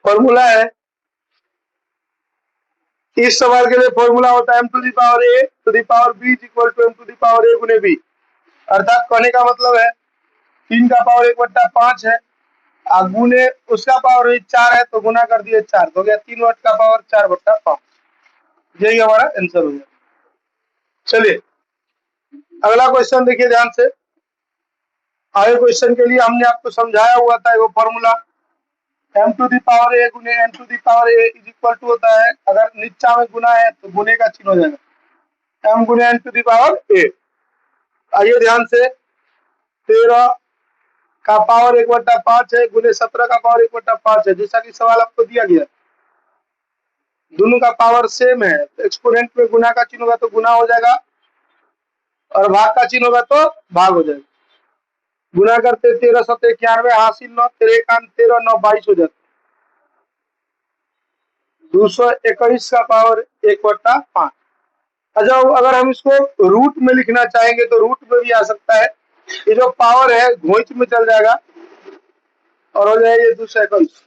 Formula है, इस सवाल के लिए फॉर्मूला होता है m to the power a to the power b is equal to m to the power a गुने b। अर्थात कहने का मतलब है 3 का पावर 1/5 है, गुने उसका पावर 4 है तो गुना कर दिए 4 तो हो गया 3 वाट का पावर 4/5। यही हमारा आंसर हो गया। चलिए अगला क्वेश्चन देखिए ध्यान से। आगे क्वेश्चन के लिए हमने आपको समझाया हुआ था वो formula m to the power a गुने n to the power a is equal to होता है, अगर नीचा में गुना है तो गुने का चिन्ह हो जाएगा m गुने n to the power a। आइए ध्यान से, 13 का पावर 1/5 है गुने 17 का पावर 1/5 है, जैसा कि सवाल आपको दिया गया। दोनों का पावर सेम है तो एक्सपोनेंट में गुना का चिन्ह होगा तो गुना हो जाएगा और भाग का चिन्ह होगा तो भाग हो जाएगा। गुना करते 13 7 91 हासिल 9 13 13 9 22 हो जाता, 221 का पावर 1/5। अच्छा अगर हम इसको रूट में लिखना चाहेंगे तो रूट में भी आ सकता है, ये जो पावर है घोंच में चल जाएगा और हो जाएगा ये 221,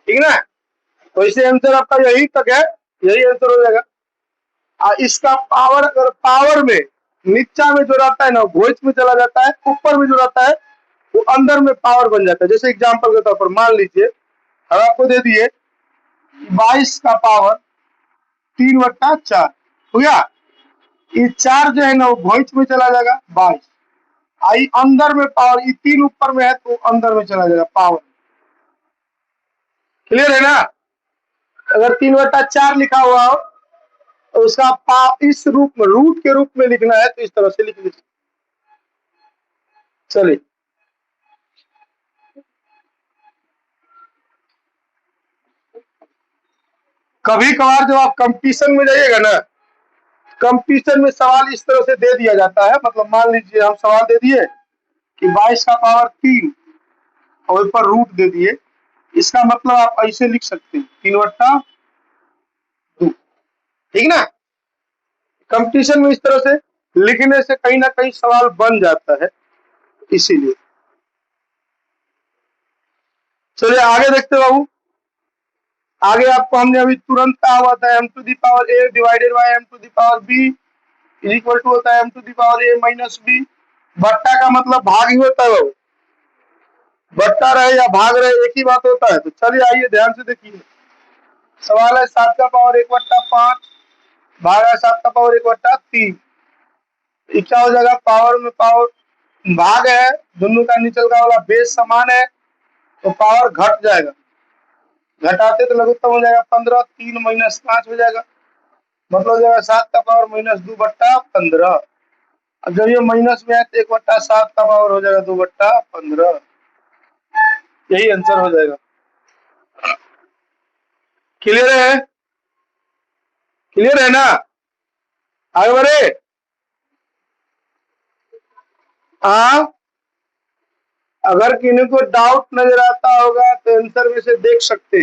ठीक ना। तो इसे आंसर आपका यही तक है, यही आंसर हो जाएगा। इसका पावर अगर पावर में नीचा में जो रहता है ना घोंच में चला जाता है, ऊपर में जो रहता है वो अंदर में पावर बन जाता है। जैसे एग्जांपल के तौर पर मान लीजिए हम आपको दे दिए 22 का पावर 3/4 हो गया, ये 4 जो है ना वो घोंच में चला जाएगा 22, आई अंदर में पावर, ये 3 ऊपर में है तो अंदर में चला जाएगा पावर। क्लियर है ना। अगर 3/4 लिखा हुआ हो तो उसका इस रूप में रूट के रूप में लिखना है तो इस तरह से लिख लीजिए। चलिए कभी कभार जब आप कंपटीशन में जाइएगा ना, कंपटीशन में सवाल इस तरह से दे दिया जाता है, मतलब मान लीजिए हम सवाल दे दिए कि 22 का पावर 3 और ऊपर रूट दे दिए, इसका मतलब आप ऐसे लिख सकते हैं 3/2, ठीक ना। कंपटीशन में इस तरह से लिखने से कहीं ना कहीं सवाल बन जाता है, इसीलिए। चलिए आगे देखते बाबू। आगे आपको हमने अभी तुरंत कहा हुआ था m to the power a divided by m to the power b is equal to होता है m to the power a minus b। बट्टा का मतलब भाग ही होता है बाबू, बट्टा रहे या भाग रहे एक ही बात होता है। तो चलिए आइए ध्यान से देखिए, सवाल है 7 का पावर 1/5 भागा 7 का पावर 1/3, क्या हो जाएगा, पावर में पावर भाग है, दोनों का नीचल का वाला बेस समान है तो पावर घट जाएगा, घटाते तो लघुत्तम हो जाएगा 15, 3 माइनस 5 हो जाएगा, मतलब हो जाएगा 7 का पावर -2/15। अब जब ये माइनस में है तो 1/7 का पावर हो जाएगा 2/15, यही आंसर हो जाएगा। क्लियर है, क्लियर है ना। आगे बढ़े। अगर किन्हीं को डाउट नजर आता होगा तो आंसर में से देख सकते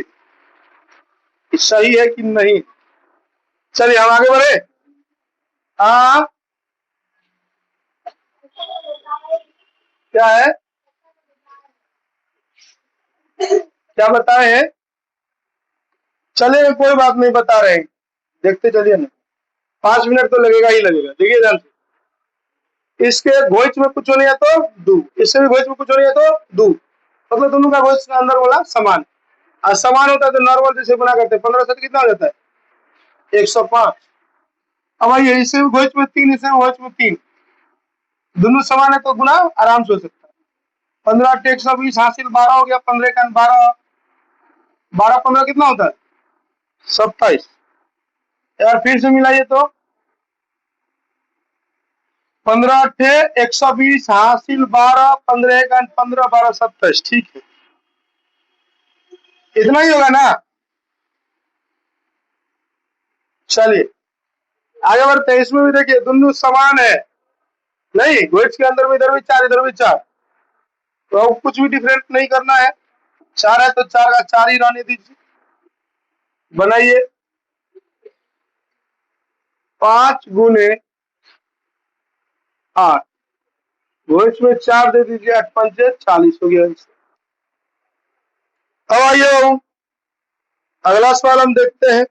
सही है कि नहीं। चलिए हम आगे बढ़े। क्या है, क्या बताए हैं, चले कोई बात नहीं बता रहे हैं, देखते चलिए ना, 5 मिनट तो लगेगा ही लगेगा। देखिए ध्यान से, इसके घोंच में कुछ नहीं है तो दू, इससे भी घोंच में कुछ नहीं है तो दू, मतलब दोनों का घोंच का अंदर वाला समान, और समान होता है तो नॉर्मल जैसे बना करते हैं 15 से कितना हो जाता है 105। अब आइए इससे भी घोंच में 3, इससे भी घोंच में 3, दोनों समान है तो गुना आराम से हो सकता है। 15 × 120 हासिल 12 हो गया, 15 का 12, 12 15 कितना होता है 27। यार फिर से मिलाइए तो 15 × 120 हासिल 12, 15 का 15 12 27, ठीक है इतना ही होगा ना। चलिए आगे बढ़ते हैं, इसमें भी देखिए दोनों समान है, नहीं घोंच के अंदर में इधर भी 4 इधर भी 4, तो अब कुछ भी डिफरेंट नहीं करना है, 4 है तो 4 का 4 ही रहने दीजिए। बनाइए 5 × 8, घोंच में 4 दे दीजिए, 8 × 5 = 40 हो गया। अब आइए अगला सवाल हम देखते हैं।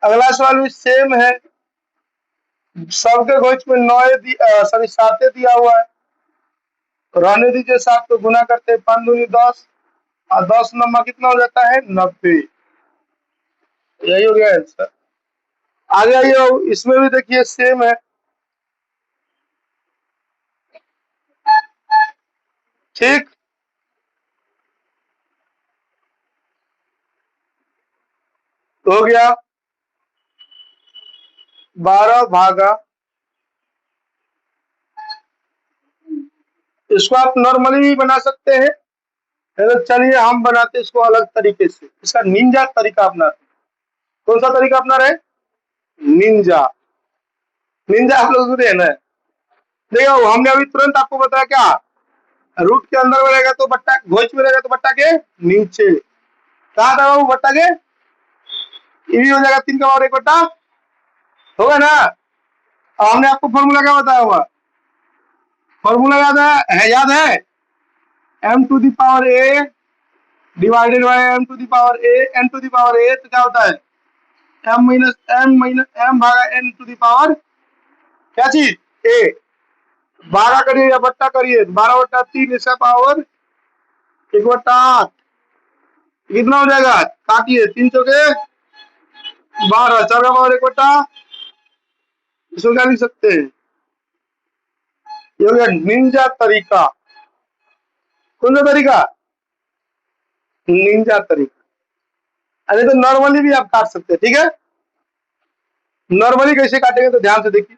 अगला सवाल भी सेम है, सबके घोष में 7 दिया हुआ है, रहने दीजिए 7 को गुना करते हैं 5 दूनी 10 और 10 नंबर कितना हो जाता है 90। यही हो गया आंसर। आगे आइए, इसमें भी देखिए सेम है, ठीक। तो हो गया 12 भागा, इसको आप नॉर्मली भी बना सकते हैं, तो चलिए हम बनाते इसको अलग तरीके से, इसका निंजा तरीका अपनाते। कौन सा तरीका अपना रहे? निंजा। निंजा आप लोग सुने ना? देखो हमने अभी तुरंत आपको बताया क्या, रूट के अंदर में रहेगा तो बट्टा, घोष में रहेगा तो बट्टा के नीचे। कहा था वो बट्टा के, ये भी हो जाएगा 3 का पावर 1 बट्टा, होगा ना। और हमने आपको फॉर्मूला क्या बताया हुआ, फॉर्मूला याद है m to the power a divided by m to the power a n to the power a, तो क्या होता है m भागा n टू द पावर क्या चीज a। 12 करिए या बट्टा करिए, 12/3 इसका पावर 1/8, कितना हो जाएगा, काटिए 3 चौके 12, 4 का पावर 1/, इसको क्या लिख सकते हैं, ये हो गया निंजा तरीका। कौन सा तरीका? निंजा तरीका। अरे तो नॉर्मली भी आप काट सकते हैं, ठीक है। नॉर्मली कैसे काटेंगे तो ध्यान से देखिए,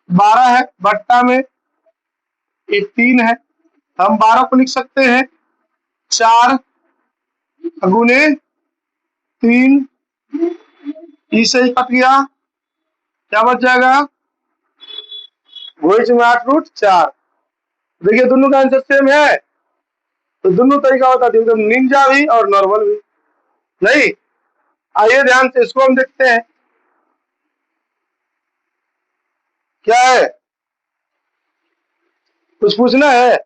12 है बट्टा में एक 3 है, हम 12 को लिख सकते हैं 4 गुने 3, इसे ही कट गया, क्या बच जाएगा, घोष में 8√4। देखिए दोनों का आंसर सेम है, तो दोनों तरीका होता है, एकदम निंजा भी और नॉर्मल भी। नहीं, आइए ध्यान से इसको हम देखते हैं क्या है, कुछ पूछना है,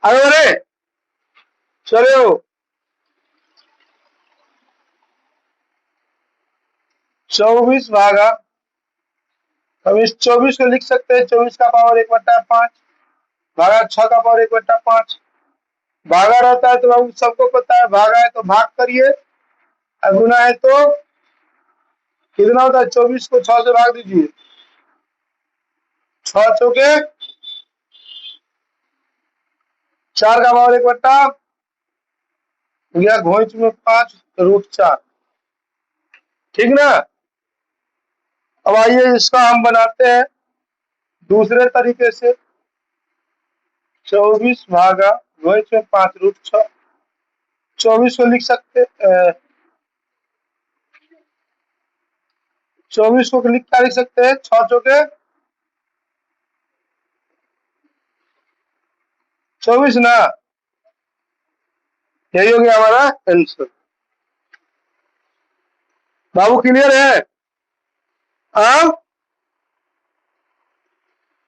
आगे बढ़े, चले हो। 24 भागा, हम इस 24 को लिख सकते हैं 24 का पावर 1/5 भागा 6 का पावर 1/5, भागा रहता है तो हम सबको पता है, भागा है तो भाग करिए, गुना है तो कितना होता है, 24 को 6 से भाग दीजिए, 6 चौके 4 का पावर 1/, या घोंच में 5√4, ठीक ना। अब आइए इसका हम बनाते हैं दूसरे तरीके से, 24 भागा घोंच में 5√6, 24 को लिख सकते 24 को क्या लिख सकते हैं, 6 चौके 24 ना, यही हो गया हमारा आंसर। बाबू क्लियर है? हाँ,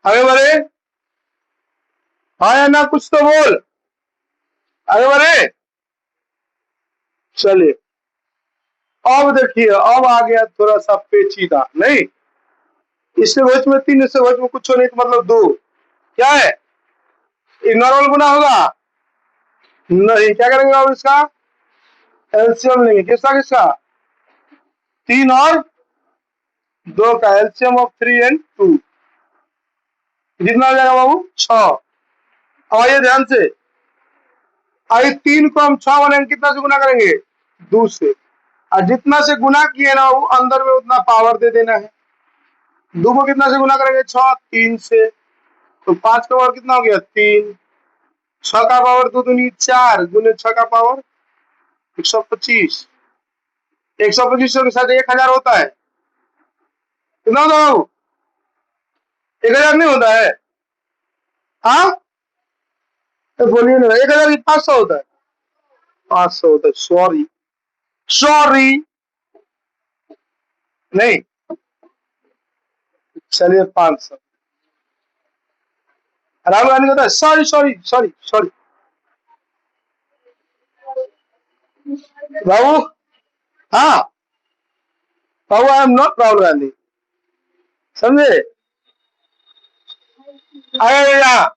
आगे बढ़े, हाँ या ना, कुछ तो बोल, आगे बढ़े। चलिए अब देखिए, अब आ गया थोड़ा सा पेचीदा, नहीं इससे वोच में 3, इससे वोच में कुछ नहीं, मतलब 2, क्या है, नॉर्मल गुना होगा नहीं, क्या करेंगे अब इसका एलसीएम लेंगे, किसका किसका, 3 और 2 का एलसीएम ऑफ 3 and 2, कितना हो जाएगा बाबू 6। अब आइए ध्यान से, आई 3 को हम 6 बनाएंगे, कितना से गुना करेंगे 2 से, और जितना से गुना किए ना वो अंदर में उतना पावर दे देना है। 2 को कितना से गुना करेंगे 6, 3 से, तो 5 का पावर कितना हो गया 3, 6 का पावर 2 दूनी 4 गुने 6 का पावर 125, 125 के साथ 1000 होता है, कितना होता है 1000 नहीं होता है, हाँ तो बोलिए ना, 1000 की 500 होता है, 500 होता है, सॉरी सॉरी नहीं, चलिए 500, राहुल गांधी कहता है सॉरी सॉरी सॉरी सॉरी, बाबू, हाँ बाबू, I am not Rahul Gandhi, समझे? अरे यहाँ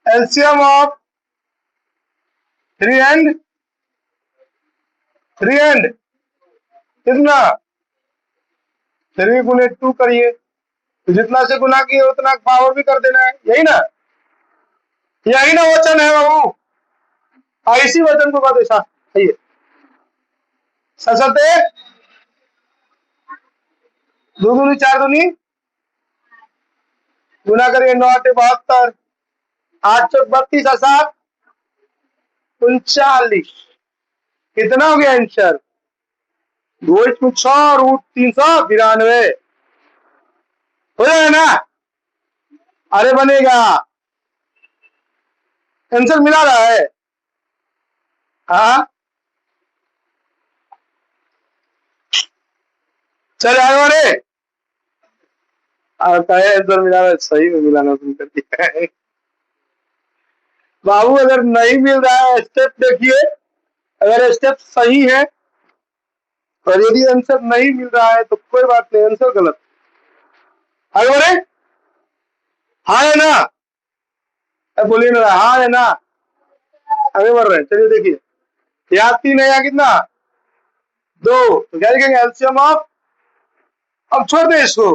एलसीएम ऑफ थ्री एंड कितना, 3 × 2 करिए, तो जितना से गुना किए उतना पावर भी कर देना है, यही ना, यही ना वचन है बाबू। इसी वचन को कहते सही है। ससते 2 दूनी 4 दूनी गुना करिए, 9 8 72, 8 चौक 32 और 7 39, कितना हो गया आंसर? 2/6 रूट 392 हो जाएगा ना? अरे बनेगा, आंसर मिला रहा है। हाँ चले आगे बढ़े, आंसर मिला रहा है, सही में मिलाना तुम कर दिया है बाबू। अगर नहीं मिल रहा है स्टेप देखिए, अगर स्टेप सही है और यदि आंसर नहीं मिल रहा है तो कोई बात नहीं, आंसर गलत। आगे बढ़े, हाँ है ना? बोलिए ना, हाँ है ना? आगे बढ़ रहे हैं, चलिए देखिए, यहाँ 3 है, यहाँ कितना 2, तो क्या लिखेंगे? एलसीएम ऑफ, अब छोड़ दे इसको,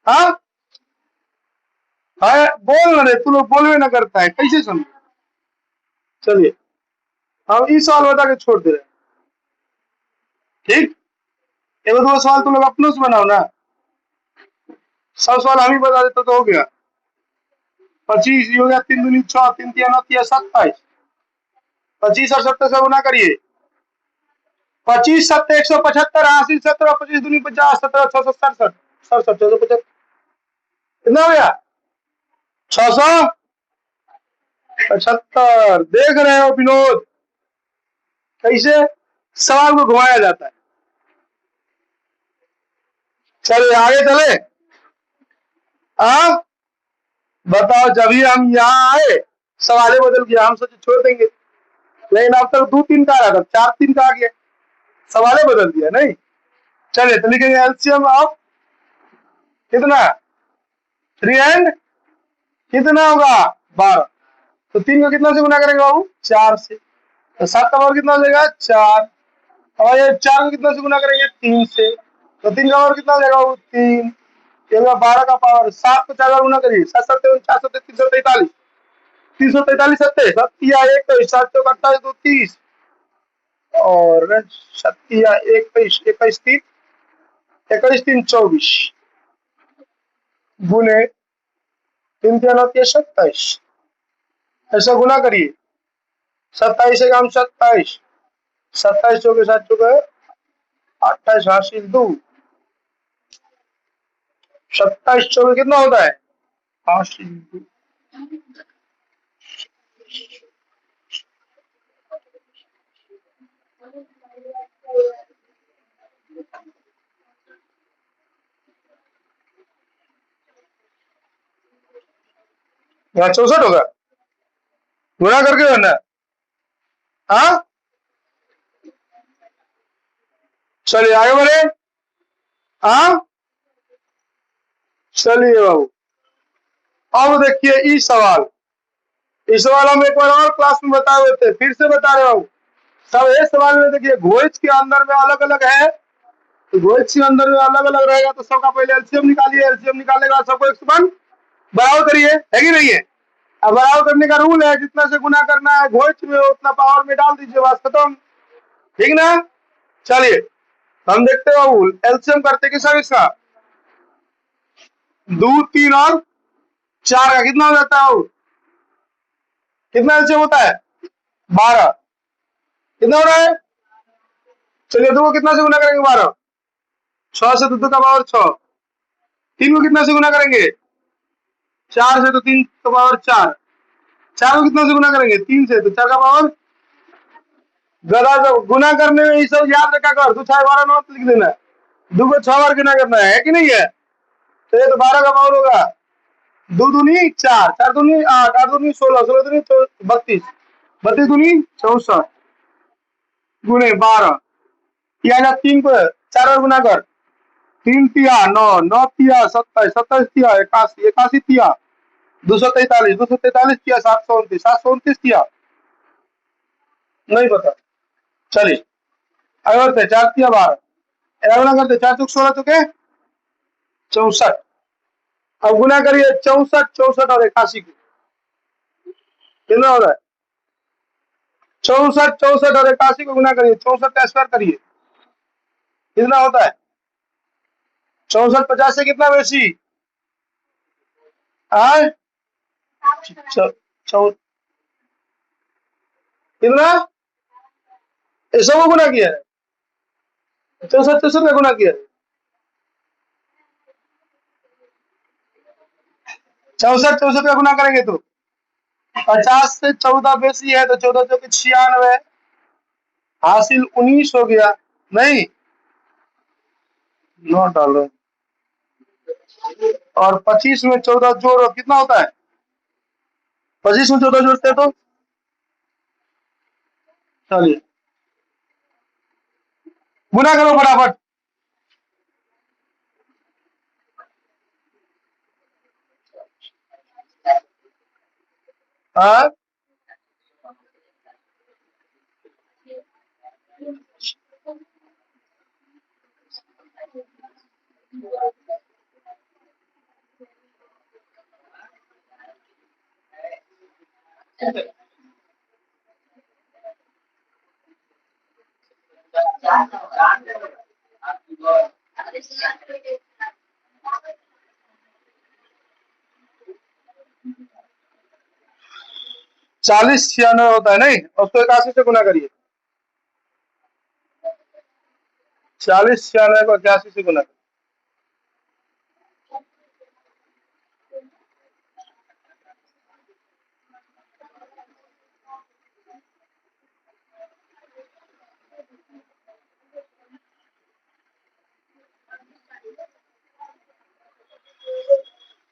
हाँ हाँ बोल ना रे, तू लोग बोलवे ना करता है, कैसे समझ? चलिए हम इस सवाल बता के छोड़ दे रहे हैं, ठीक? 1-2 सवाल तुम लोग अपनों से बनाओ ना, सब सवाल हम ही बता देते तो हो गया। 25 हो गया, 3 दूनी 6, 3 3 9 3 27, 25 और 70 से गुना करिए, 25 7 175, 80 17, 25 दूनी 50, 17 6 67, 67 675, कितना हो गया? 675। देख रहे हो विनोद, कैसे सवाल को घुमाया जाता है। चलिए आगे चले, आप बताओ, जब ही हम यहाँ आए सवाले बदल गया, हम सोचे छोड़ देंगे, लेकिन अब तक 2 3 का आ रहा था, 4 3 का आ गया, सवाले बदल दिया नहीं। चलिए तो लिखेंगे एलसीएम ऑफ कितना, 3 एंड कितना होगा 12, तो 3 को कितना से गुना करेंगे बाबू? 4 से, तो 7 का पावर कितना हो जाएगा? 4, और ये 4 को कितना से गुना करेंगे? 3 से, तो 3 का पावर कितना हो जाएगा बाबू? 3, ये 12 का पावर, 7 को 4 गुना करिए, 7 7 4 7 343, 343 सत्ते 7 या 21, 7 चौक 28 2 30, और 7 या 21 21 3 21 3 24 गुने 3 3 9 27, ऐसा गुना करिए, 27 से काम 27, 27 चौके 7 चौके 28 हासिल 2, 27 चौके कितना होता है? हासिल 2, यहाँ 64 होगा, गुना करके करना। हाँ चलिए आगे बढ़े, हाँ चलिए बाबू, अब देखिए इस सवाल हम एक बार और क्लास में बताए हुए थे, फिर से बता रहे हूँ। सब इस सवाल में देखिए, घोष के अंदर में अलग अलग है, तो घोष के अंदर में अलग अलग रहेगा, तो सबका पहले एलसीएम निकालिए, एलसीएम निकालने के बाद सबको 1 बराबर करिए, है कि नहीं है? अब बराबर करने का रूल है, जितना से गुना करना है घोष में उतना पावर में डाल दीजिए, बस खत्म, ठीक ना? चलिए हम देखते हैं बाबू, एलसीएम करते कि सब इसका 2 3 और 4 का कितना हो जाता है? कितना एलसीएम होता है? 12, कितना हो रहा है? चलिए 2 को कितना से गुना करेंगे? 12, 6 से 2 का पावर 6, 3 को कितना से गुना करेंगे? 4 से, तो 3 का पावर 4, 4 को कितना से गुना करेंगे? 3 से, तो 4 का पावर। गदा गुना करने में ये सब याद रखा कर, 2 6 12 9 लिख देना, 2 को 6 बार गुना करना है कि नहीं है? तो ये तो 12 का पावर होगा, 2 दूनी 4, 4 दूनी 8, 8 दूनी 16, 16 दूनी 32, 32 दूनी 64 गुने 12 किया जा 3 को 4 और गुना कर 3 तिया 9 9 तिया 27 27 तिया 81 81 तिया 243 243 तिया 729 729 तिया नहीं पता चलिए आगे बढ़ते 4 तिया 12 गुना करते 4 चौक 16 चुके 64 अब गुना करिए 64 64 और 81 को कितना हो रहा है 64 64 और 81 को गुना करिए 64 का स्क्वायर करिए कितना होता है 64 50 से कितना बेसी आय कितना ऐसा को गुना किया है 64 64 का गुना किया है 64 64 का गुना करेंगे तो 50 से 14 बेसी है तो 14 चौके 96 हासिल 19 हो गया नहीं 9 डालो और 25 में 14 जोड़ो कितना होता है 25 में 14 जोड़ते तो चलिए गुना करो फटाफट हाँ 40 96 होता है नहीं उसको 81 से गुना करिए 40 96 को 81 से गुना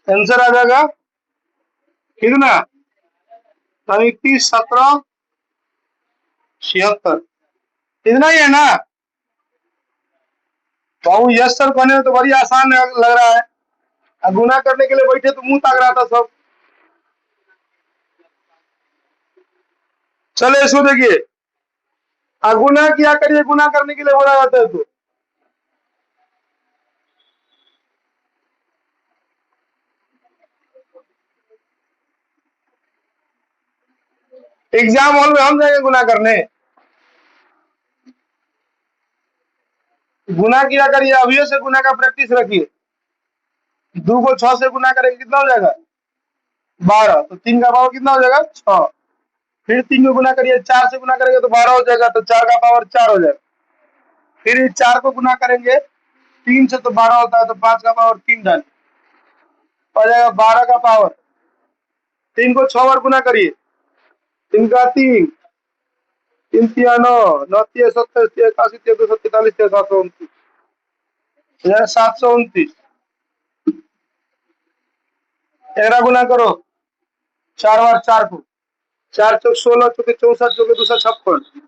आंसर आ जाएगा कितना 30 17 76 इतना ही है ना बाबू यस सर कहने में तो बड़ी आसान लग रहा है अब गुना करने के लिए बैठे तो मुंह ताक रहा था सब चले इसको देखिए गुना किया करिए गुना करने के लिए बोला जाता है तो एग्जाम हॉल में हम जाएंगे गुना करने गुना किया करिए अभी से गुना का प्रैक्टिस रखिए 2 को 6 से गुना करेंगे कितना हो जाएगा 12 तो 3 का पावर कितना हो जाएगा 6 फिर 3 को गुना करिए 4 से गुना करेंगे तो 12 हो जाएगा तो 4 का पावर 4 हो जाएगा फिर 4 को गुना करेंगे 3 से तो 12 होता है तो 5 का पावर 3 डाल हो जाएगा 12 का पावर 3 को 6 बार गुना करिए 3 का 3 3 तिया 9 9 तिया 27 तिया 81 तिया 243 तिया 729 729 11 गुना करो 4 बार 4 को 4 चौक 16 चौके 64 चौके 256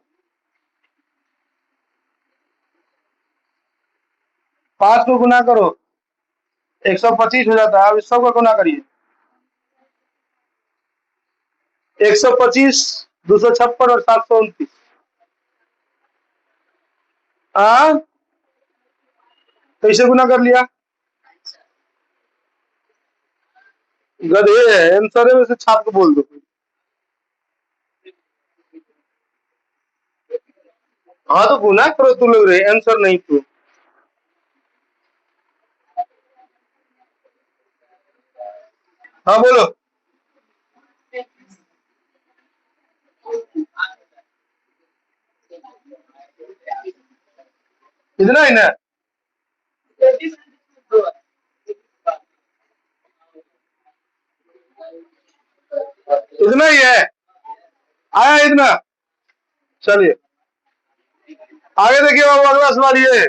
5 को गुना करो 125 हो जाता है अब इस सब का गुना करिए 125 256 और 729 हाँ कैसे गुना कर लिया गधे है आंसर है वैसे छाप के बोल दो हाँ तो गुना करो तू लोग रे आंसर नहीं तू हाँ बोलो इतना ही ना इतना ही है आया इतना चलिए आगे देखिए बाबू अगला सवाल ये है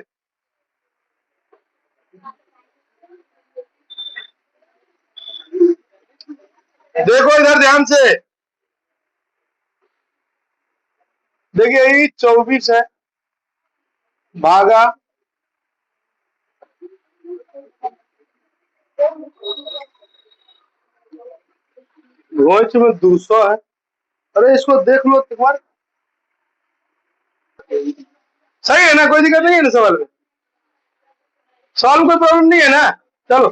देखो इधर ध्यान से देखिए ये 24 है भागा घोच में 200 है। अरे इसको देख लो एक बार, सही है ना, कोई दिक्कत नहीं है ना सवाल में, सवाल में कोई प्रॉब्लम नहीं है ना। चलो,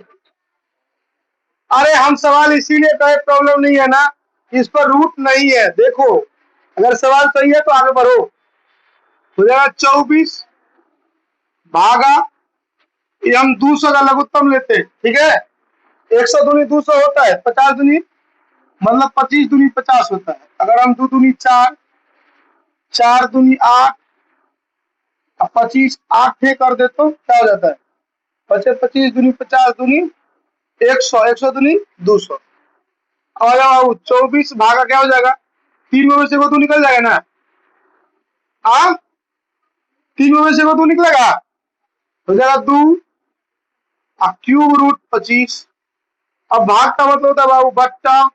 अरे हम सवाल इसीलिए कहे प्रॉब्लम नहीं है ना, इस पर रूट नहीं है। देखो अगर सवाल सही है तो आगे बढ़ो। हो जाएगा 24 भागा, ये हम 200 का लघुत्तम लेते हैं, ठीक है। 100 दूनी 200 होता है, 50 दूनी मतलब 25 दूनी 50 होता है। अगर हम 2 दूनी 4, 4 दूनी 8, अब 25 8 थे कर दे तो क्या हो जाता है, 25 दूनी 50 दूनी 100, 100 दूनी 200। और अब 24 भागा क्या हो जाएगा, 3 में से को 2 निकल जाएगा ना। हाँ, 3 में से को 2 निकलेगा, हो जाएगा 2 क्यूब रूट 25। अब भाग का मतलब होता है बाबू बट्टा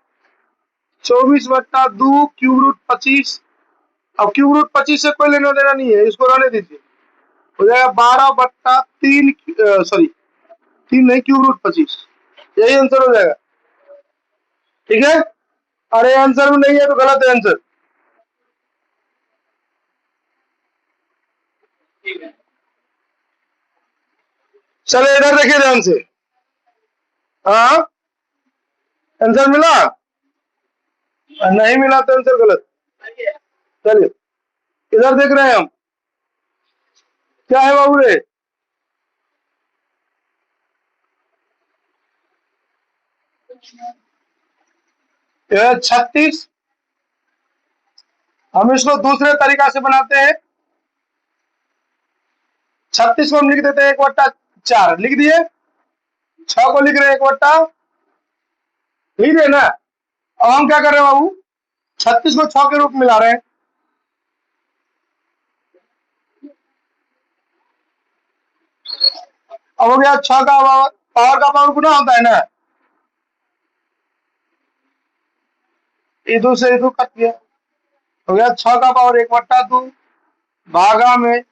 24/2 क्यूब रूट 25। अब क्यूब रूट 25 से कोई लेना देना नहीं है, इसको रहने दीजिए। हो जाएगा 12/3, सॉरी 3 नहीं, क्यूब रूट 25, यही आंसर हो जाएगा, ठीक है। अरे आंसर में नहीं है तो गलत है आंसर। चलो इधर देखिए ध्यान से। हाँ, आंसर मिला, नहीं मिला तो आंसर गलत। चलिए इधर देख रहे हैं हम, क्या है बाबू रे, यह 36। हम इसको दूसरे तरीका से बनाते हैं। 36 को हम लिख देते हैं 1/4, लिख दिए। 6 को लिख रहे हैं 1/, लिख दिए ना। अब हम क्या कर रहे हैं बाबू, 36 को 6 के रूप में ला रहे हैं। अब हो गया 6 का पावर का पावर गुना होता है ना, इधर से इधर कट गया, हो गया 6 का पावर 1/2 भागा में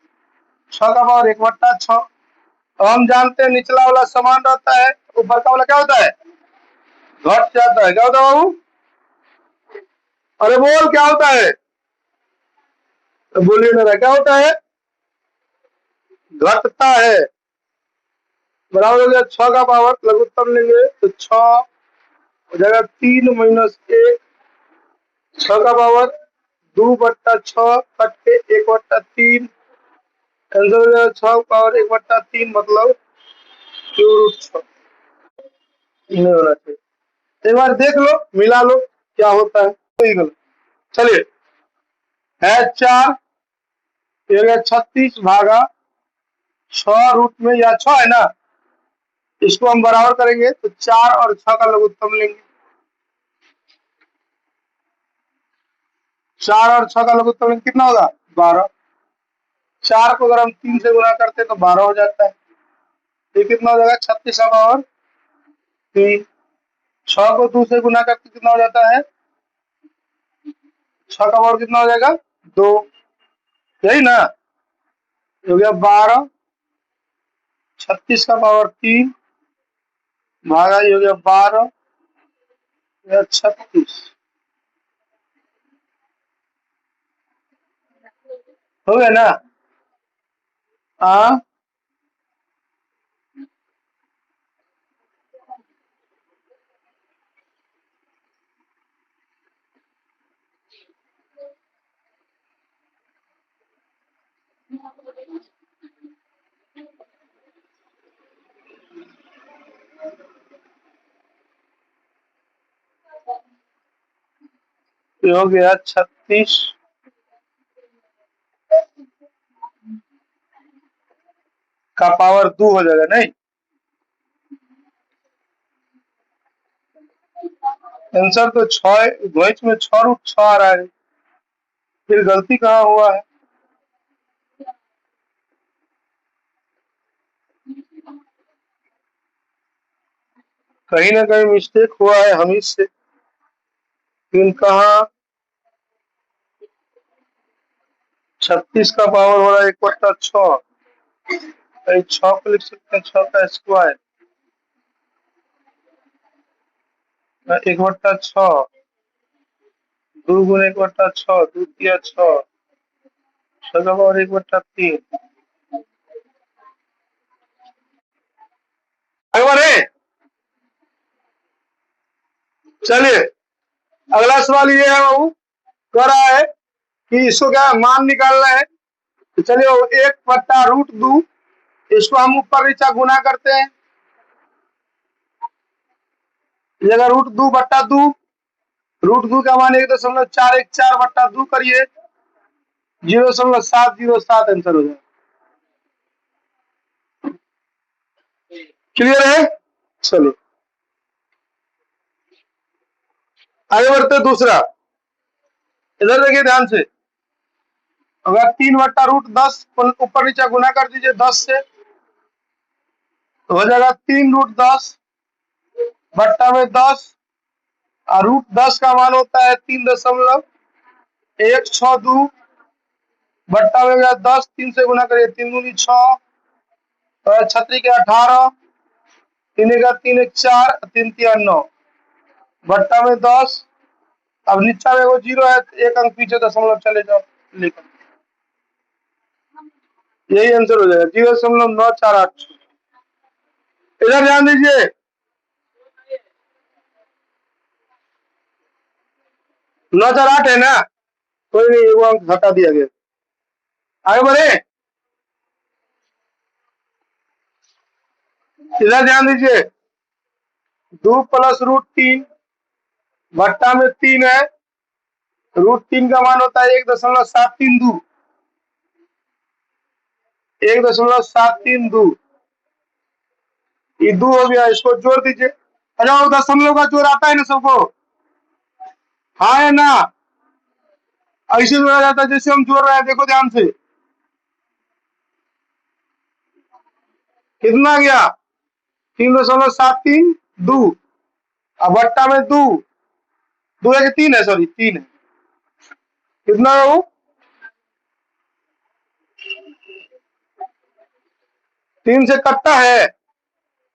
6 का पावर 1/6। अब हम जानते हैं निचला वाला समान रहता है, ऊपर का वाला क्या होता है, घट जाता है। क्या होता है बाबू, अरे बोल क्या होता है, तो बोलिए ना, क्या होता है, घटता है। बराबर हो गया 6 का पावर लघुत्तम लेंगे तो 6 हो जाएगा 3 - 1, 6 का पावर 2/6 कट के 1/3, आंसर हो जाएगा 6 पावर 1/3 मतलब क्यूब रूट 6। नहीं होना चाहिए, एक बार देख लो मिला लो क्या होता है, कोई गलत। चलिए है 4, ये हो गया 36 भागा 6 रूट में, या 6 है ना, इसको हम बराबर करेंगे तो 4 और 6 का लघुत्तम लेंगे। 4 और 6 का लघुत्तम लेंगे, कितना होगा 12। 4 को अगर हम 3 से गुणा करते तो 12 हो जाता है, ये कितना हो जाएगा 36 और 3। 6 को 2 से गुणा करके कितना हो जाता है, 6 का पावर कितना हो जाएगा 2, यही ना, हो गया 12, 36 का पावर 3 भागा ये हो गया 12 या 36, हो गया ना। हाँ, ये हो गया 36 का पावर 2 हो जाएगा नहीं, आंसर तो 6, भैंस में 6 रूट 6 आ रहा है, फिर गलती कहाँ हुआ है। कहीं ना कहीं मिस्टेक हुआ है हम इससे, लेकिन कहाँ 36 का पावर हो रहा है 1/6। 6 को लिख सकते हैं 6 का स्क्वायर 1/6। 2 गुने 1/6 2 तिया 6 6 का पावर 1/3। आगे बढ़े। चलिए अगला सवाल ये है बाबू, कह रहा है कि इसको क्या मान निकालना है। तो चलिए 1/√2 इसको हम ऊपर नीचे गुना करते हैं। ये अगर √2/2 √2 का मान 1.414/2 करिए 0.707 आंसर हो जाए। क्लियर है। चलिए आगे बढ़ते दूसरा। इधर देखिए ध्यान से, अगर 3/√10 ऊपर नीचे गुना कर दीजिए 10 से तो हो जाएगा 3√10/10 और √10 का मान होता है 3.162 बट्टा में गया 10 3 से गुना करिए 3 दूनी 6 और 36 के 18 3 का 3 1 4 3 3 9 बट्टा में 10। अब नीचा में वो 0 है एक अंक पीछे दशमलव चले जाओ लिखो, यही आंसर हो जाएगा 0.948। इधर ध्यान दीजिए, नौ 8 है ना, कोई नहीं वो अंक हटा दिया गया। आगे बढ़े। इधर ध्यान दीजिए 2 + √3 भट्टा में 3 है, √3 का मान होता है 1.732 1.732 ये 2 हो गया, इसको जोड़ दीजिए। अच्छा वो दशमलव का जोड़ आता है ना सबको, हाँ है ना, ऐसे जोड़ा जाता है जैसे हम जोड़ रहे हैं। देखो ध्यान से कितना गया 3.732 अब भट्टा में 2 2 है कि 3 है, सॉरी 3 है, कितना है वो 3 से कटता है,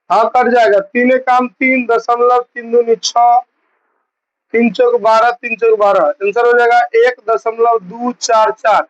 हाँ कट जाएगा। 3 काम 3 दशमलव 3 दूनी 6 3 चौक 12 3 चौक 12 आंसर हो जाएगा 1.244।